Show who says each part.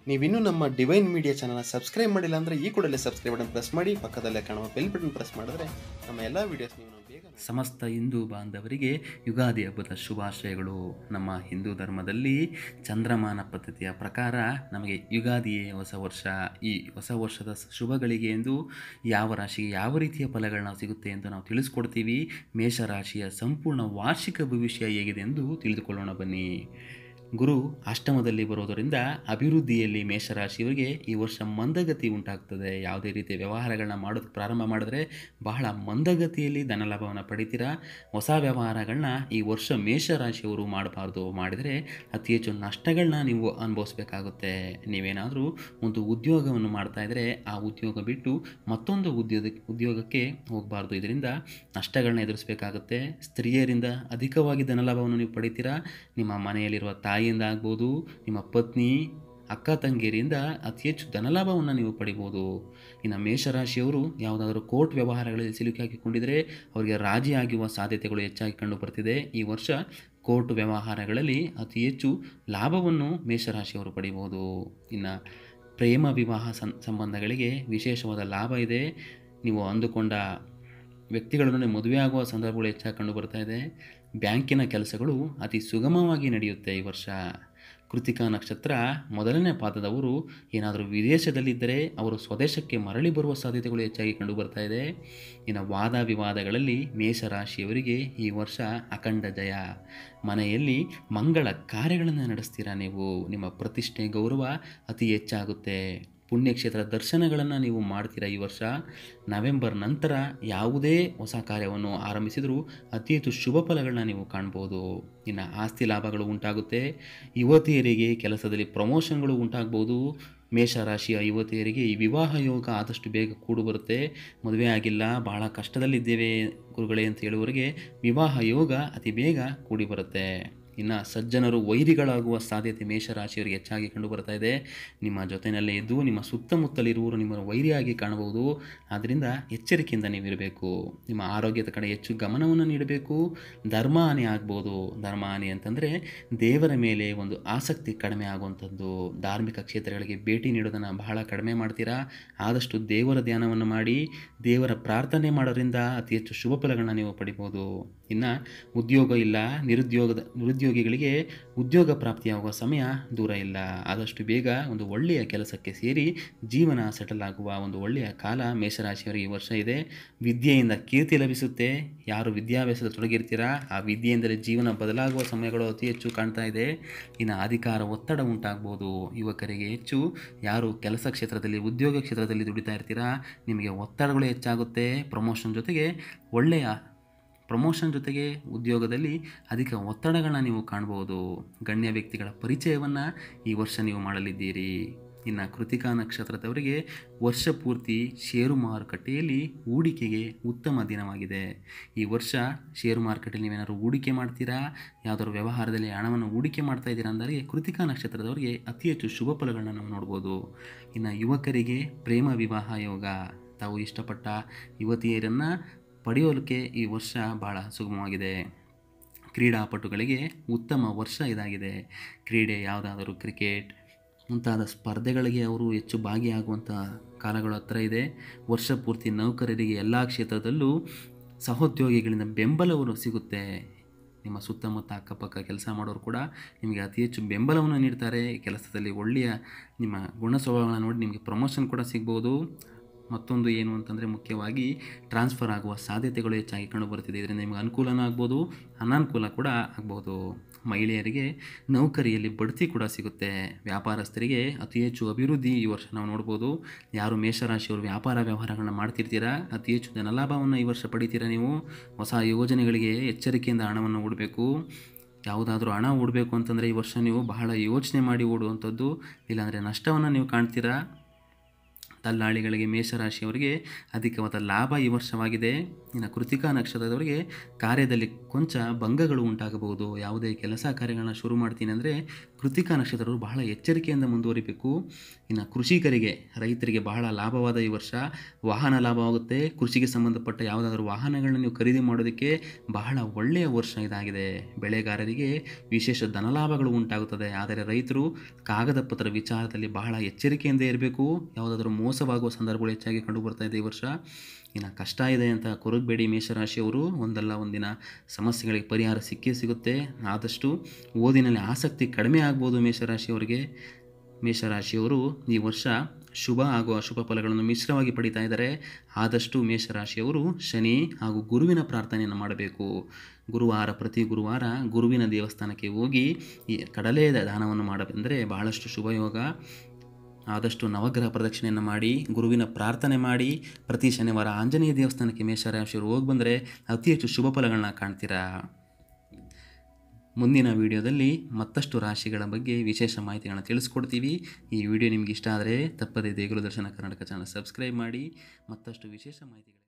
Speaker 1: ನೀವಿನ್ನೂ ನಮ್ಮ divine media ಚಾನಲ್ನ ಸಬ್ಸ್ಕ್ರೈಬ್ ಮಾಡಿಲ್ಲ ಅಂದರೆ ಈ ಕೂಡಲೇ ಸಬ್ಸ್ಕ್ರೈಬ್ ಬಟನ್ ಪ್ರೆಸ್ ಮಾಡಿ, ಪಕ್ಕದಲ್ಲೇ ಕಾಣುವ ಬೆಲ್ ಬಟನ್ ಪ್ರೆಸ್ ಮಾಡಿದ್ರೆ ನಮ್ಮ ಎಲ್ಲ ವೀಡಿಯೋಸ್ ನೀವು ಬೇಗ.
Speaker 2: ಸಮಸ್ತ ಹಿಂದೂ ಬಾಂಧವರಿಗೆ ಯುಗಾದಿ ಹಬ್ಬದ ಶುಭಾಶಯಗಳು. ನಮ್ಮ ಹಿಂದೂ ಧರ್ಮದಲ್ಲಿ ಚಂದ್ರಮಾನ ಪದ್ಧತಿಯ ಪ್ರಕಾರ ನಮಗೆ ಯುಗಾದಿಯೇ ಹೊಸ ವರ್ಷ. ಈ ಹೊಸ ವರ್ಷದ ಶುಭಗಳಿಗೆ ಎಂದು ಯಾವ ರಾಶಿಗೆ ಯಾವ ರೀತಿಯ ಫಲಗಳನ್ನ ಸಿಗುತ್ತೆ ಎಂದು ನಾವು ತಿಳಿಸ್ಕೊಡ್ತೀವಿ. ಮೇಷರಾಶಿಯ ಸಂಪೂರ್ಣ ವಾರ್ಷಿಕ ಭವಿಷ್ಯ ಹೇಗಿದೆ ಎಂದು ತಿಳಿದುಕೊಳ್ಳೋಣ ಬನ್ನಿ. ಗುರು ಅಷ್ಟಮದಲ್ಲಿ ಬರೋದರಿಂದ ಅಭಿವೃದ್ಧಿಯಲ್ಲಿ ಮೇಷರಾಶಿಯವರಿಗೆ ಈ ವರ್ಷ ಮಂದಗತಿ ಉಂಟಾಗ್ತದೆ. ಯಾವುದೇ ರೀತಿಯ ವ್ಯವಹಾರಗಳನ್ನ ಮಾಡೋದಕ್ಕೆ ಪ್ರಾರಂಭ ಮಾಡಿದ್ರೆ ಬಹಳ ಮಂದಗತಿಯಲ್ಲಿ ಧನಲಾಭವನ್ನು ಪಡಿತೀರಾ. ಹೊಸ ವ್ಯವಹಾರಗಳನ್ನ ಈ ವರ್ಷ ಮೇಷರಾಶಿಯವರು ಮಾಡಬಾರ್ದು. ಮಾಡಿದರೆ ಅತಿ ಹೆಚ್ಚು ನಷ್ಟಗಳನ್ನ ನೀವು ಅನುಭವಿಸ್ಬೇಕಾಗುತ್ತೆ. ನೀವೇನಾದರೂ ಒಂದು ಉದ್ಯೋಗವನ್ನು ಮಾಡ್ತಾ ಇದ್ದರೆ ಆ ಉದ್ಯೋಗ ಬಿಟ್ಟು ಮತ್ತೊಂದು ಉದ್ಯೋಗಕ್ಕೆ ಹೋಗಬಾರ್ದು. ಇದರಿಂದ ನಷ್ಟಗಳನ್ನ ಎದುರಿಸಬೇಕಾಗುತ್ತೆ. ಸ್ತ್ರೀಯರಿಂದ ಅಧಿಕವಾಗಿ ಧನಲಾಭವನ್ನು ನೀವು ಪಡಿತೀರಾ. ನಿಮ್ಮ ಮನೆಯಲ್ಲಿರುವ ತಾಯಿಯಿಂದ ಆಗ್ಬೋದು, ನಿಮ್ಮ ಪತ್ನಿ, ಅಕ್ಕ ತಂಗಿಯರಿಂದ ಅತಿ ಹೆಚ್ಚು ಧನಲಾಭವನ್ನು ನೀವು ಪಡಿಬೋದು. ಇನ್ನು ಮೇಷರಾಶಿಯವರು ಯಾವುದಾದ್ರೂ ಕೋರ್ಟ್ ವ್ಯವಹಾರಗಳಲ್ಲಿ ಸಿಲುಕಿಕೊಂಡಿದ್ದರೆ ಅವರಿಗೆ ರಾಜಿ ಆಗುವ ಸಾಧ್ಯತೆಗಳು ಹೆಚ್ಚಾಗಿ ಕಂಡು ಬರ್ತಿದೆ. ಈ ವರ್ಷ ಕೋರ್ಟ್ ವ್ಯವಹಾರಗಳಲ್ಲಿ ಅತಿ ಹೆಚ್ಚು ಲಾಭವನ್ನು ಮೇಷರಾಶಿಯವರು ಪಡಿಬೋದು. ಇನ್ನು ಪ್ರೇಮ ವಿವಾಹ ಸಂಬಂಧಗಳಿಗೆ ವಿಶೇಷವಾದ ಲಾಭ ಇದೆ. ನೀವು ಅಂದುಕೊಂಡ ವ್ಯಕ್ತಿಗಳನ್ನು ಮದುವೆ ಆಗುವ ಸಂದರ್ಭಗಳು ಹೆಚ್ಚಾಗಿ ಕಂಡು ಬರ್ತಾ ಇದೆ. ಬ್ಯಾಂಕಿನ ಕೆಲಸಗಳು ಅತಿ ಸುಗಮವಾಗಿ ನಡೆಯುತ್ತೆ ಈ ವರ್ಷ. ಕೃತಿಕಾ ನಕ್ಷತ್ರ ಮೊದಲನೇ ಪಾದದವರು ಏನಾದರೂ ವಿದೇಶದಲ್ಲಿದ್ದರೆ ಅವರು ಸ್ವದೇಶಕ್ಕೆ ಮರಳಿ ಬರುವ ಸಾಧ್ಯತೆಗಳು ಹೆಚ್ಚಾಗಿ ಕಂಡು ಬರ್ತಾ ಇದೆ. ಇನ್ನು ವಾದ ವಿವಾದಗಳಲ್ಲಿ ಮೇಷರಾಶಿಯವರಿಗೆ ಈ ವರ್ಷ ಅಖಂಡ ಜಯ. ಮನೆಯಲ್ಲಿ ಮಂಗಳ ಕಾರ್ಯಗಳನ್ನು ನಡೆಸ್ತೀರಾ ನೀವು. ನಿಮ್ಮ ಪ್ರತಿಷ್ಠೆ ಗೌರವ ಅತಿ ಹೆಚ್ಚಾಗುತ್ತೆ. ಪುಣ್ಯಕ್ಷೇತ್ರ ದರ್ಶನಗಳನ್ನು ನೀವು ಮಾಡ್ತೀರಾ ಈ ವರ್ಷ. ನವೆಂಬರ್ ನಂತರ ಯಾವುದೇ ಹೊಸ ಕಾರ್ಯವನ್ನು ಆರಂಭಿಸಿದರೂ ಅತಿ ಹೆಚ್ಚು ಶುಭ ಫಲಗಳನ್ನ ನೀವು ಕಾಣ್ಬೋದು. ಇನ್ನು ಆಸ್ತಿ ಲಾಭಗಳು ಉಂಟಾಗುತ್ತೆ. ಯುವತಿಯರಿಗೆ ಕೆಲಸದಲ್ಲಿ ಪ್ರಮೋಷನ್ಗಳು ಉಂಟಾಗ್ಬೋದು. ಮೇಷರಾಶಿಯ ಯುವತಿಯರಿಗೆ ಈ ವಿವಾಹ ಯೋಗ ಆದಷ್ಟು ಬೇಗ ಕೂಡು ಬರುತ್ತೆ. ಮದುವೆ ಆಗಿಲ್ಲ, ಬಹಳ ಕಷ್ಟದಲ್ಲಿದ್ದೇವೆ ಗುರುಗಳೇ ಅಂತ ಹೇಳುವವರಿಗೆ ವಿವಾಹ ಯೋಗ ಅತಿ ಬೇಗ ಕೂಡಿ ಬರುತ್ತೆ. ಇನ್ನು ಸಜ್ಜನರು ವೈರಿಗಳಾಗುವ ಸಾಧ್ಯತೆ ಮೇಷರಾಶಿಯವರಿಗೆ ಹೆಚ್ಚಾಗಿ ಕಂಡು ಬರ್ತಾ ಇದೆ. ನಿಮ್ಮ ಜೊತೆಯಲ್ಲೇ ಇದ್ದು ನಿಮ್ಮ ಸುತ್ತಮುತ್ತಲಿರುವವರು ನಿಮ್ಮ ವೈರಿಯಾಗಿ ಕಾಣಬಹುದು. ಆದ್ದರಿಂದ ಎಚ್ಚರಿಕೆಯಿಂದ ನೀವಿರಬೇಕು. ನಿಮ್ಮ ಆರೋಗ್ಯದ ಕಡೆ ಹೆಚ್ಚು ಗಮನವನ್ನು ನೀಡಬೇಕು. ಧರ್ಮಹಾನಿ ಆಗ್ಬೋದು. ಧರ್ಮಹಾನಿ ಅಂತಂದರೆ ದೇವರ ಮೇಲೆ ಒಂದು ಆಸಕ್ತಿ ಕಡಿಮೆ ಆಗುವಂಥದ್ದು. ಧಾರ್ಮಿಕ ಕ್ಷೇತ್ರಗಳಿಗೆ ಭೇಟಿ ನೀಡೋದನ್ನು ಬಹಳ ಕಡಿಮೆ ಮಾಡ್ತೀರಾ. ಆದಷ್ಟು ದೇವರ ಧ್ಯಾನವನ್ನು ಮಾಡಿ ದೇವರ ಪ್ರಾರ್ಥನೆ ಮಾಡೋದ್ರಿಂದ ಅತಿ ಹೆಚ್ಚು ಶುಭ ಫಲಗಳನ್ನ ನೀವು ಪಡಿಬೋದು. ಇನ್ನು ಉದ್ಯೋಗ ಇಲ್ಲ, ನಿರುದ್ಯೋಗಿಗಳಿಗೆ ಉದ್ಯೋಗ ಪ್ರಾಪ್ತಿಯಾಗುವ ಸಮಯ ದೂರ ಇಲ್ಲ. ಆದಷ್ಟು ಬೇಗ ಒಂದು ಒಳ್ಳೆಯ ಕೆಲಸಕ್ಕೆ ಸೇರಿ ಜೀವನ ಸೆಟಲ್ ಆಗುವ ಒಂದು ಒಳ್ಳೆಯ ಕಾಲ ಮೇಷರಾಶಿಯವರಿಗೆ ಈ ವರ್ಷ ಇದೆ. ವಿದ್ಯೆಯಿಂದ ಕೀರ್ತಿ ಲಭಿಸುತ್ತೆ. ಯಾರು ವಿದ್ಯಾಭ್ಯಾಸದ ತೊಡಗಿರ್ತೀರಾ ಆ ವಿದ್ಯೆಯಿಂದಲೇ ಜೀವನ ಬದಲಾಗುವ ಸಮಯಗಳು ಅತಿ ಹೆಚ್ಚು ಕಾಣ್ತಾ ಇದೆ. ಇನ್ನು ಅಧಿಕಾರ ಒತ್ತಡ ಉಂಟಾಗ್ಬೋದು. ಯುವಕರಿಗೆ ಹೆಚ್ಚು ಯಾರು ಕೆಲಸ ಕ್ಷೇತ್ರದಲ್ಲಿ ಉದ್ಯೋಗ ಕ್ಷೇತ್ರದಲ್ಲಿ ದುಡಿತಾ ಇರ್ತೀರಾ ನಿಮಗೆ ಒತ್ತಡಗಳು ಹೆಚ್ಚಾಗುತ್ತೆ. ಪ್ರಮೋಷನ್ ಜೊತೆಗೆ ಉದ್ಯೋಗದಲ್ಲಿ ಅಧಿಕ ಒತ್ತಡಗಳನ್ನ ನೀವು ಕಾಣ್ಬೋದು. ಗಣ್ಯ ವ್ಯಕ್ತಿಗಳ ಪರಿಚಯವನ್ನು ಈ ವರ್ಷ ನೀವು ಮಾಡಲಿದ್ದೀರಿ. ಇನ್ನು ಕೃತಿಕಾ ನಕ್ಷತ್ರದವರಿಗೆ ವರ್ಷ ಪೂರ್ತಿ ಷೇರು ಮಾರುಕಟ್ಟೆಯಲ್ಲಿ ಹೂಡಿಕೆಗೆ ಉತ್ತಮ ದಿನವಾಗಿದೆ. ಈ ವರ್ಷ ಷೇರು ಮಾರುಕಟ್ಟೆಯಲ್ಲಿ ನೀವೇನಾದ್ರು ಹೂಡಿಕೆ ಮಾಡ್ತೀರಾ, ಯಾವುದಾದ್ರು ವ್ಯವಹಾರದಲ್ಲಿ ಹಣವನ್ನು ಹೂಡಿಕೆ ಮಾಡ್ತಾ ಇದ್ದೀರಾ ಅಂದರೆ ಕೃತಿಕಾ ನಕ್ಷತ್ರದವರಿಗೆ ಅತಿ ಹೆಚ್ಚು ಶುಭ ಫಲಗಳನ್ನ ನಾವು ನೋಡ್ಬೋದು. ಇನ್ನು ಯುವಕರಿಗೆ ಪ್ರೇಮ ವಿವಾಹ ಯೋಗ. ತಾವು ಇಷ್ಟಪಟ್ಟ ಯುವತಿಯರನ್ನು ಪಡೆಯೋದಕ್ಕೆ ಈ ವರ್ಷ ಭಾಳ ಸುಗಮವಾಗಿದೆ. ಕ್ರೀಡಾಪಟುಗಳಿಗೆ ಉತ್ತಮ ವರ್ಷ ಇದಾಗಿದೆ. ಕ್ರೀಡೆ ಯಾವುದಾದರೂ ಕ್ರಿಕೆಟ್ ಮುಂತಾದ ಸ್ಪರ್ಧೆಗಳಿಗೆ ಅವರು ಹೆಚ್ಚು ಭಾಗಿಯಾಗುವಂಥ ಕಾಲಗಳು ಹತ್ರ ಇದೆ. ವರ್ಷ ಪೂರ್ತಿ ನೌಕರರಿಗೆ ಎಲ್ಲ ಕ್ಷೇತ್ರದಲ್ಲೂ ಸಹೋದ್ಯೋಗಿಗಳಿಂದ ಬೆಂಬಲವನ್ನು ಸಿಗುತ್ತೆ. ನಿಮ್ಮ ಸುತ್ತಮುತ್ತ ಅಕ್ಕಪಕ್ಕ ಕೆಲಸ ಮಾಡೋರು ಕೂಡ ನಿಮಗೆ ಅತಿ ಹೆಚ್ಚು ಬೆಂಬಲವನ್ನು ನೀಡ್ತಾರೆ. ಕೆಲಸದಲ್ಲಿ ಒಳ್ಳೆಯ ನಿಮ್ಮ ಗುಣ ಸ್ವಭಾವಗಳನ್ನು ನೋಡಿ ನಿಮಗೆ ಪ್ರಮೋಷನ್ ಕೂಡ ಸಿಗ್ಬೋದು. ಮತ್ತೊಂದು ಏನು ಅಂತಂದರೆ ಮುಖ್ಯವಾಗಿ ಟ್ರಾನ್ಸ್ಫರ್ ಆಗುವ ಸಾಧ್ಯತೆಗಳು ಹೆಚ್ಚಾಗಿ ಕಂಡು ಬರ್ತಿದೆ. ಇದರಿಂದ ನಿಮಗೆ ಅನುಕೂಲನೂ ಆಗ್ಬೋದು, ಅನಾನುಕೂಲ ಕೂಡ ಆಗ್ಬೋದು. ಮಹಿಳೆಯರಿಗೆ ನೌಕರಿಯಲ್ಲಿ ಬಡ್ತಿ ಕೂಡ ಸಿಗುತ್ತೆ. ವ್ಯಾಪಾರಸ್ಥರಿಗೆ ಅತಿ ಹೆಚ್ಚು ಅಭಿವೃದ್ಧಿ ಈ ವರ್ಷ ನಾವು ನೋಡ್ಬೋದು. ಯಾರು ಮೇಷರಾಶಿಯವರು ವ್ಯಾಪಾರ ವ್ಯವಹಾರಗಳನ್ನ ಮಾಡ್ತಿರ್ತೀರಾ ಅತಿ ಹೆಚ್ಚು ಧನಲಾಭವನ್ನು ಈ ವರ್ಷ ಪಡಿತೀರಾ. ನೀವು ಹೊಸ ಯೋಜನೆಗಳಿಗೆ ಎಚ್ಚರಿಕೆಯಿಂದ ಹಣವನ್ನು ಹೂಡಬೇಕು. ಯಾವುದಾದ್ರೂ ಹಣ ಹೂಡಬೇಕು ಅಂತಂದರೆ ಈ ವರ್ಷ ನೀವು ಬಹಳ ಯೋಚನೆ ಮಾಡಿ ಹೂಡುವಂಥದ್ದು, ಇಲ್ಲಾಂದರೆ ನಷ್ಟವನ್ನು ನೀವು ಕಾಣ್ತೀರಾ. ದಲ್ಲಾಳಿಗಳಿಗೆ ಮೇಷರಾಶಿಯವರಿಗೆ ಅಧಿಕವಾದ ಲಾಭ ಈ ವರ್ಷವಾಗಿದೆ. ಇನ್ನು ಕೃತಿಕಾ ನಕ್ಷತ್ರದವರಿಗೆ ಕಾರ್ಯದಲ್ಲಿ ಕೊಂಚ ಭಂಗಗಳು ಉಂಟಾಗಬಹುದು. ಯಾವುದೇ ಕೆಲಸ ಕಾರ್ಯಗಳನ್ನ ಶುರು ಮಾಡ್ತೀನಿ ಅಂದರೆ ಕೃತಿಕಾ ನಕ್ಷತ್ರದವರು ಬಹಳ ಎಚ್ಚರಿಕೆಯಿಂದ ಮುಂದುವರಿಬೇಕು. ಇನ್ನು ಕೃಷಿಕರಿಗೆ, ರೈತರಿಗೆ ಬಹಳ ಲಾಭವಾದ ಈ ವರ್ಷ. ವಾಹನ ಲಾಭವಾಗುತ್ತೆ. ಕೃಷಿಗೆ ಸಂಬಂಧಪಟ್ಟ ಯಾವುದಾದ್ರೂ ವಾಹನಗಳನ್ನ ನೀವು ಖರೀದಿ ಮಾಡೋದಕ್ಕೆ ಬಹಳ ಒಳ್ಳೆಯ ವರ್ಷ ಇದಾಗಿದೆ. ಬೆಳೆಗಾರರಿಗೆ ವಿಶೇಷ ಧನಲಾಭಗಳು ಉಂಟಾಗುತ್ತದೆ. ಆದರೆ ರೈತರು ಕಾಗದ ಪತ್ರ ವಿಚಾರದಲ್ಲಿ ಬಹಳ ಎಚ್ಚರಿಕೆಯಿಂದ ಇರಬೇಕು. ಯಾವುದಾದ್ರೂ ಮೋಸವಾಗುವ ಸಂದರ್ಭಗಳು ಹೆಚ್ಚಾಗಿ ಕಂಡು ಬರ್ತಾ ಇದೆ ಈ ವರ್ಷ. ಇನ್ನು ಕಷ್ಟ ಇದೆ ಅಂತ ಕೊರಗಬೇಡಿ ಮೇಷರಾಶಿಯವರು. ಒಂದಲ್ಲ ಒಂದಿನ ಸಮಸ್ಯೆಗಳಿಗೆ ಪರಿಹಾರ ಸಿಕ್ಕೇ ಸಿಗುತ್ತೆ. ಆದಷ್ಟು ಓದಿನಲ್ಲಿ ಆಸಕ್ತಿ ಕಡಿಮೆ ಆಗ್ಬೋದು ಮೇಷರಾಶಿಯವರಿಗೆ. ಮೇಷರಾಶಿಯವರು ಈ ವರ್ಷ ಶುಭ ಹಾಗೂ ಅಶುಭ ಫಲಗಳನ್ನು ಮಿಶ್ರವಾಗಿ ಪಡಿತಾ ಇದ್ದಾರೆ. ಆದಷ್ಟು ಮೇಷರಾಶಿಯವರು ಶನಿ ಹಾಗೂ ಗುರುವಿನ ಪ್ರಾರ್ಥನೆಯನ್ನು ಮಾಡಬೇಕು. ಪ್ರತಿ ಗುರುವಾರ ಗುರುವಿನ ದೇವಸ್ಥಾನಕ್ಕೆ ಹೋಗಿ ಈ ಕಡಲೆ ದಾನವನ್ನು ಮಾಡಬಂದರೆ ಬಹಳಷ್ಟು ಶುಭಯೋಗ. ಆದಷ್ಟು ನವಗ್ರಹ ಪ್ರದಕ್ಷಿಣೆಯನ್ನು ಮಾಡಿ, ಗುರುವಿನ ಪ್ರಾರ್ಥನೆ ಮಾಡಿ, ಪ್ರತಿ ಶನಿವಾರ ಆಂಜನೇಯ ದೇವಸ್ಥಾನಕ್ಕೆ ಮೇಷರಾಶಿಯವರು ಹೋಗಿ ಬಂದರೆ ಅತಿ ಹೆಚ್ಚು ಶುಭ ಫಲಗಳನ್ನ ಕಾಣ್ತೀರಾ. ಮುಂದಿನ ವಿಡಿಯೋದಲ್ಲಿ ಮತ್ತಷ್ಟು ರಾಶಿಗಳ ಬಗ್ಗೆ ವಿಶೇಷ ಮಾಹಿತಿಗಳನ್ನ ತಿಳಿಸ್ಕೊಡ್ತೀವಿ. ಈ ವಿಡಿಯೋ ನಿಮ್ಗೆ ಇಷ್ಟ ಆದರೆ ತಪ್ಪದೇ ದೇಗುಲ ದರ್ಶನ ಕರ್ನಾಟಕ ಚಾನಲ್ ಸಬ್ಸ್ಕ್ರೈಬ್ ಮಾಡಿ. ಮತ್ತಷ್ಟು ವಿಶೇಷ ಮಾಹಿತಿಗಳು